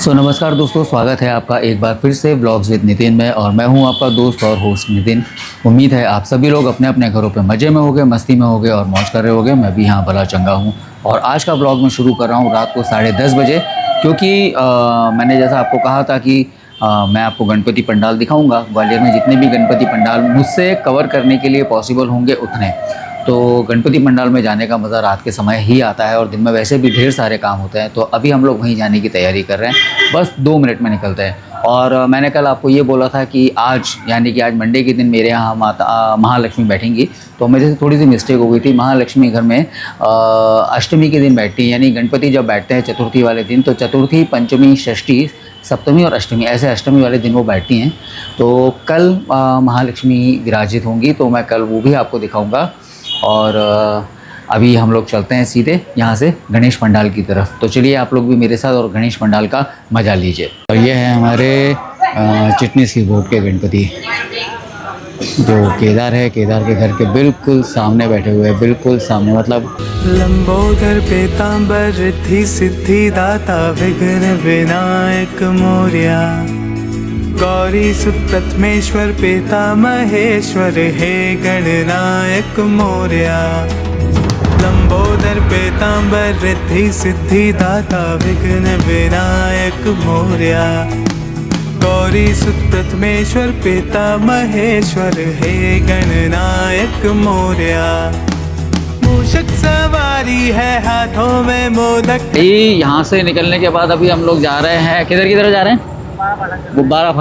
नमस्कार दोस्तों, स्वागत है आपका एक बार फिर से ब्लॉग्स विद नितिन में। और मैं हूं आपका दोस्त और होस्ट नितिन। उम्मीद है आप सभी लोग अपने अपने घरों पे मज़े में होंगे, मस्ती में होंगे और मौज कर रहे होंगे। मैं भी यहाँ भला चंगा हूँ। और आज का ब्लॉग मैं शुरू कर रहा हूँ रात को 10:30 बजे, क्योंकि मैंने जैसा आपको कहा था कि मैं आपको गणपति पंडाल दिखाऊँगा। ग्वालियर में जितने भी गणपति पंडाल मुझसे कवर करने के लिए पॉसिबल होंगे उतने, तो गणपति पंडाल में जाने का मज़ा रात के समय ही आता है। और दिन में वैसे भी ढेर सारे काम होते हैं, तो अभी हम लोग वहीं जाने की तैयारी कर रहे हैं। बस 2 मिनट में निकलते हैं। और मैंने कल आपको ये बोला था कि आज यानी कि आज मंडे के दिन मेरे यहाँ माता महालक्ष्मी बैठेंगी, तो मेरे से थोड़ी सी मिस्टेक हो गई थी। महालक्ष्मी घर में अष्टमी के दिन बैठती है, यानी गणपति जब बैठते हैं चतुर्थी वाले दिन, तो चतुर्थी, पंचमी, षष्ठी, सप्तमी और अष्टमी, ऐसे अष्टमी वाले दिन वो बैठती हैं। तो कल महालक्ष्मी विराजित होंगी, तो मैं कल वो भी आपको दिखाऊंगा। और अभी हम लोग चलते हैं सीधे यहाँ से गणेश पंडाल की तरफ। तो चलिए आप लोग भी मेरे साथ और गणेश पंडाल का मज़ा लीजिए। और ये है हमारे चिटनीस की घोट के गणपति, जो केदार है, केदार के घर के बिल्कुल सामने बैठे हुए हैं, बिल्कुल सामने। मतलब लंबोदर पीतांबर रिद्धि सिद्धि दाता विघ्न विनायक मोरया, गौरी सुत प्रथमेश्वर पिता महेश्वर हे गणनायक मोरया। लंबोदर पीतांबर रिद्धि सिद्धि दाता विघ्न विनायक मोरया, गौरी सुत प्रथमेश्वर पिता महेश्वर हे गणनायक मोरया। मूषक सवारी है हाथों में मोदक। यहाँ से निकलने के बाद अभी हम लोग जा रहे हैं, किधर जा रहे हैं? गुब्बारा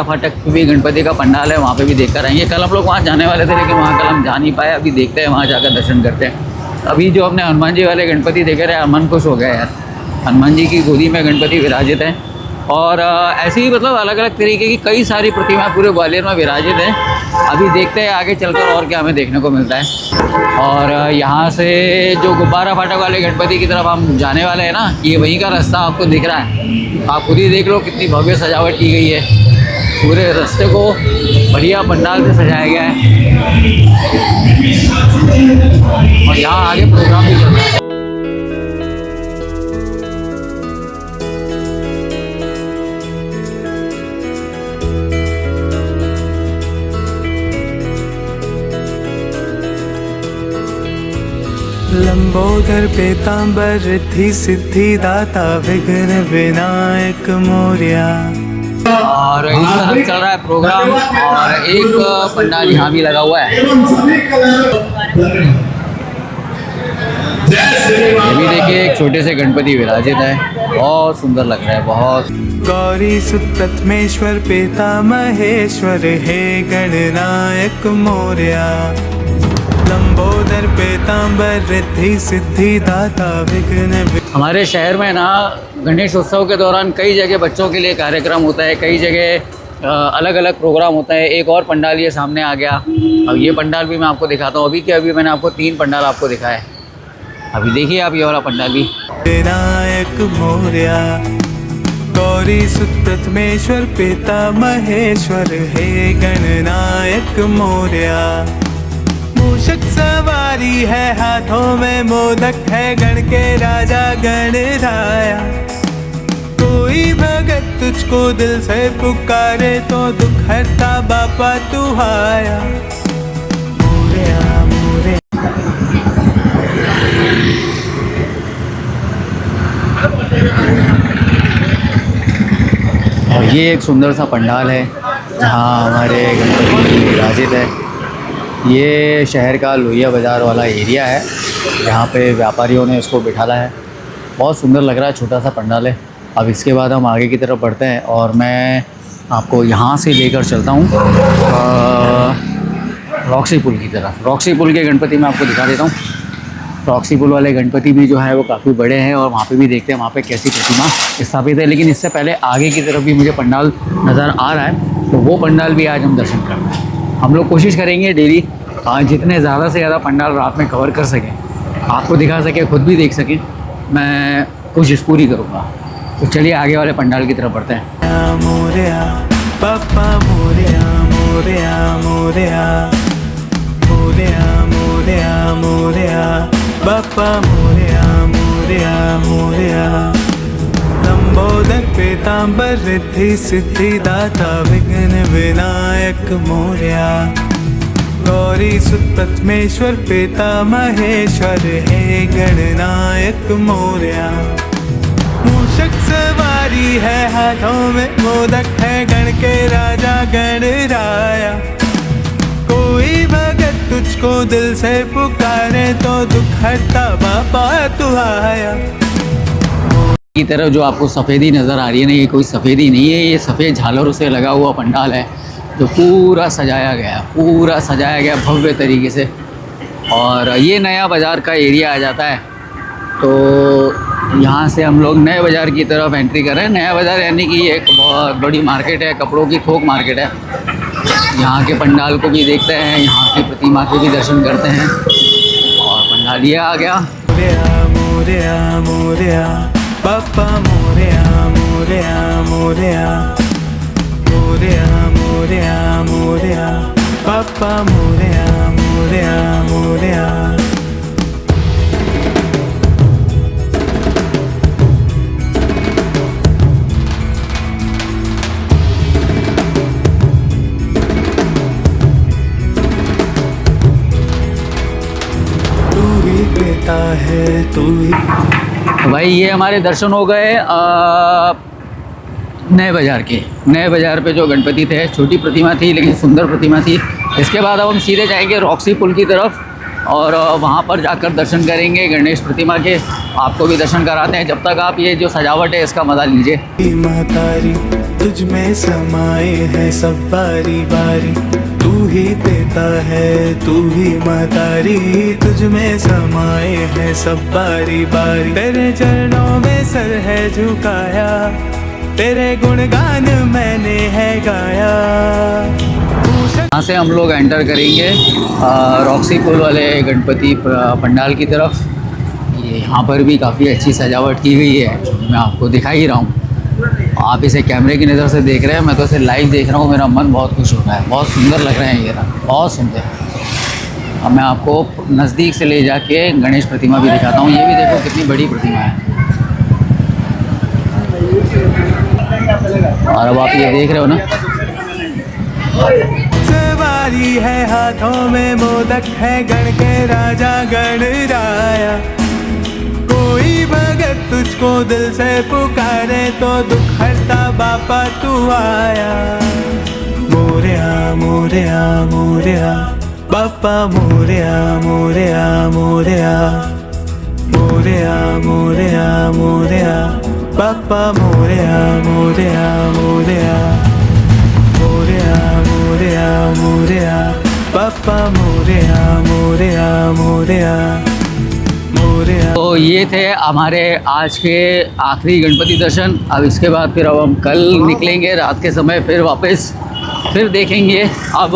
फाटक भी गणपति का पंडाल है, वहाँ पे भी देख कर आएंगे। कल हम लोग वहाँ जाने वाले थे, लेकिन वहाँ कल हम जा नहीं पाए। अभी देखते हैं, वहाँ जाकर दर्शन करते हैं। अभी जो हमने हनुमान जी वाले गणपति देखे रहे, मन खुश हो गया यार। हनुमान जी की गोदी में गणपति विराजित हैं। और ऐसे ही मतलब अलग अलग तरीके की कई सारी प्रतिमाएं पूरे ग्वालियर में विराजित हैं। अभी देखते हैं आगे चलकर और क्या हमें देखने को मिलता है। और यहाँ से जो गुब्बारा फाटक वाले गणपति की तरफ हम जाने वाले हैं ना, ये वहीं का रास्ता आपको दिख रहा है। आप खुद ही देख लो कितनी भव्य सजावट की गई है। पूरे रास्ते को बढ़िया पंडाल से सजाया गया है। और यहाँ आगे प्रोग्राम भी चल रहा है। लंबोदर पीतांबर रिद्धि सिद्धि दाता विघ्न विनायक मोरया। और इस तरफ चल रहा है प्रोग्राम, और एक पंडाल यहाँ भी लगा हुआ है। ये भी देखिए, एक छोटे से गणपति विराजित है, बहुत सुंदर लग रहा है, बहुत। गौरी सुत प्रथमेश्वर पिता महेश्वर हे गणनायक मोरया, लंबोदर पीतांबर रिद्धि सिद्धि दाता विघ्न। हमारे शहर में ना गणेश उत्सव के दौरान कई जगह बच्चों के लिए कार्यक्रम होता है, कई जगह अलग अलग प्रोग्राम होता है। एक और पंडाल ये सामने आ गया। अब ये पंडाल भी मैं आपको दिखाता हूँ। अभी मैंने आपको 3 पंडाल आपको दिखाया है। अभी देखिए आप ये वाला पंडाल भी। विनायक मोरया, गौरी सुत प्रथमेश्वर पिता महेश्वर हे गणनायक मोरया। मूषक सवारी है हाथों में मोदक है, गण के राजा गणराया। कोई भगत तुझको दिल से पुकारे, तो दुख हरता बापा तू आया। मोरया मोरया। और ये एक सुंदर सा पंडाल है जहाँ हमारे गणपति विराजित है। ये शहर का लोहिया बाज़ार वाला एरिया है, जहाँ पे व्यापारियों ने इसको बिठाला है। बहुत सुंदर लग रहा है, छोटा सा पंडाल है। अब इसके बाद हम आगे की तरफ बढ़ते हैं, और मैं आपको यहाँ से लेकर चलता हूँ रॉक्सी पुल की तरफ। रॉक्सी पुल के गणपति मैं आपको दिखा देता हूँ। रॉक्सी पुल वाले गणपति भी जो है वो काफ़ी बड़े हैं, और वहाँ पे भी देखते हैं वहाँ पे कैसी प्रतिमा स्थापित है। लेकिन इससे पहले आगे की तरफ भी मुझे पंडाल नज़र आ रहा है, तो वो पंडाल भी आज हम दर्शन करना है। हम लोग कोशिश करेंगे डेली जितने ज़्यादा से ज़्यादा पंडाल रात में कवर कर सकें, आपको दिखा सकें, खुद भी देख सकें, मैं कोशिश पूरी करूँगा। तो चलिए आगे वाले पंडाल की तरफ बढ़ते हैं। मोरया पापा मोरया मोरया मोरया मोरया मोरया मोरया बापा मोरया मोरया मोरया। मोदक पीताम्बर रिद्धि सिद्धि दाता विघ्न विनायक मोरया। गौरी सुत प्रथमेश्वर पिता महेश्वर हे गणनायक मोरया। मूषक सवारी है हाथों में मोदक है गण के राजा गणराया। कोई भगत तुझको दिल से पुकारे तो दुख हरता बापा तू आया। की तरफ जो आपको सफ़ेदी नज़र आ रही है ना, ये कोई सफ़ेदी नहीं है, ये सफ़ेद झालरों से लगा हुआ पंडाल है जो पूरा सजाया गया भव्य तरीके से। और ये नया बाज़ार का एरिया आ जाता है, तो यहाँ से हम लोग नए बाज़ार की तरफ एंट्री कर रहे हैं। नया बाज़ार यानी कि एक बहुत बड़ी मार्केट है, कपड़ों की थोक मार्केट है। यहाँ के पंडाल को भी देखते हैं, यहाँ की प्रतिमा के भी दर्शन करते हैं। और पंडाल ये आ गया। मोरया मोरया मोरया बापा मोरया मोरया मोरया। मोरया मोरया मोरया बापा मोरया मोरया मोरया। तू ही पिता है तू ही। भाई ये हमारे दर्शन हो गए नए बाज़ार के। नए बाज़ार पे जो गणपति थे, छोटी प्रतिमा थी लेकिन सुंदर प्रतिमा थी। इसके बाद अब हम सीधे जाएंगे रॉक्सी पुल की तरफ और वहाँ पर जाकर दर्शन करेंगे गणेश प्रतिमा के। आपको भी दर्शन कराते हैं, जब तक आप ये जो सजावट है इसका मज़ा लीजिए। महतारी तुझ में समाए है सब बारी बारी। तू ही पिता है तू ही महतारी तुझ में समाए है सब बारी बारी। तेरे चरणों में सर है झुकाया, तेरे गुणगान मैंने है गाया। यहाँ से हम लोग एंटर करेंगे रॉक्सी पुल वाले गणपति पंडाल की तरफ। ये यहाँ पर भी काफ़ी अच्छी सजावट की गई है, मैं आपको दिखा ही रहा हूँ। आप इसे कैमरे की नज़र से देख रहे हैं, मैं तो इसे लाइव देख रहा हूँ। मेरा मन बहुत खुश हो रहा है, बहुत सुंदर लग रहे हैं ये रंग, बहुत सुंदर। अब मैं आपको नज़दीक से ले जाके गणेश प्रतिमा भी दिखाता हूँ। ये भी देखो कितनी बड़ी प्रतिमा है। और अब आप ये देख रहे हो ना, सवारी है हाथों में मोदक है गण के राजा गणराया। कोई भगत तुझको दिल से पुकारे तो दुख हरता बापा तू आया। मोरया मोरया मोरया बापा मोरया मोरया मोरया। मोरया मोरया मोरया बापा मोरया मोरया मोरया। मोरया मोरया मोरया बापा मोरया मोरया मोरया मोरया। तो ये थे हमारे आज के आखिरी गणपति दर्शन। अब इसके बाद फिर अब हम कल निकलेंगे रात के समय, फिर वापस फिर देखेंगे। अब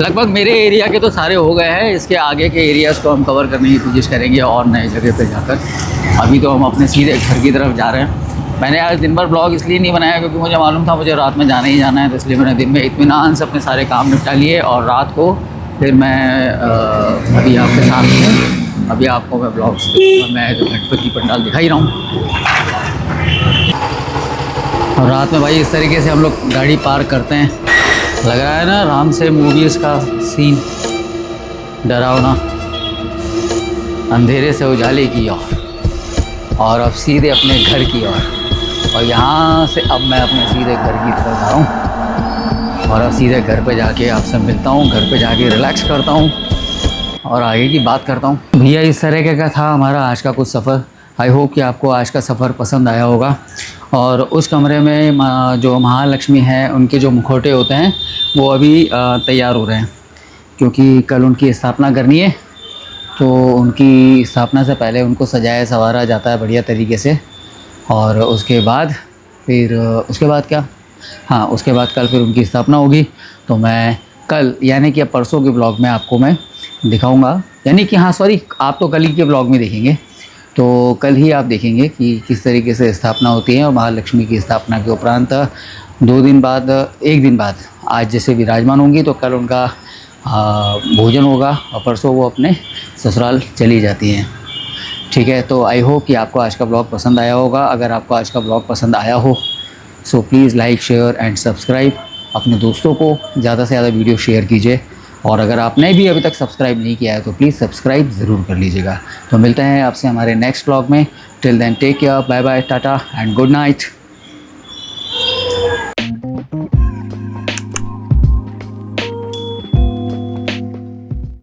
लगभग मेरे एरिया के तो सारे हो गए हैं, इसके आगे के एरियाज़ को हम कवर करने की कोशिश करेंगे और नए जगह पे जाकर। अभी तो हम अपने सीधे घर की तरफ जा रहे हैं। मैंने आज दिन भर ब्लॉग इसलिए नहीं बनाया क्योंकि मुझे मालूम था मुझे रात में जाना ही जाना है, तो इसलिए मैंने दिन में इत्मीनान से अपने सारे काम निपटा लिए और रात को फिर मैं अभी आपके साथ हूँ। अभी आपको मैं ब्लॉग्स मैं जो गणपति पंडाल दिखा ही रहा हूँ। और रात में भाई इस तरीके से हम लोग गाड़ी पार्क करते हैं। लग रहा है ना राम से मूवीज़ का सीन, डरावना, अंधेरे से उजाले की ओर और अब सीधे अपने घर की ओर। और यहाँ से अब मैं अपने सीधे घर की तरफ जा रहा हूँ और अब सीधे घर पे जाके आपसे मिलता हूँ। घर पे जाके रिलैक्स करता हूँ और आगे की बात करता हूँ। भैया इस तरह का था हमारा आज का कुछ सफ़र। आई होप कि आपको आज का सफ़र पसंद आया होगा। और उस कमरे में जो महालक्ष्मी हैं उनके जो मुखौटे होते हैं वो अभी तैयार हो रहे हैं, क्योंकि कल उनकी स्थापना करनी है। तो उनकी स्थापना से पहले उनको सजाया संवारा जाता है बढ़िया तरीके से। और उसके बाद क्या, हाँ उसके बाद कल फिर उनकी स्थापना होगी। तो मैं कल यानी कि अब परसों के ब्लॉग में आपको मैं दिखाऊंगा, यानी कि हाँ सॉरी, आप तो कल ही के ब्लॉग में देखेंगे। तो कल ही आप देखेंगे कि किस तरीके से स्थापना होती है। और महालक्ष्मी की स्थापना के उपरांत 2 दिन बाद, 1 दिन बाद आज जैसे विराजमान होंगी तो कल उनका भोजन होगा और परसों वो अपने ससुराल चली जाती हैं। ठीक है, तो आई होप कि आपको आज का ब्लॉग पसंद आया होगा। अगर आपको आज का ब्लॉग पसंद आया हो so please like share and subscribe. अपने दोस्तों को ज़्यादा से ज़्यादा वीडियो शेयर कीजिए, और अगर आपने भी अभी तक सब्सक्राइब नहीं किया है तो प्लीज़ सब्सक्राइब ज़रूर कर लीजिएगा। तो मिलते हैं आपसे हमारे नेक्स्ट ब्लॉग में। Till then take care, bye bye, tata and good night.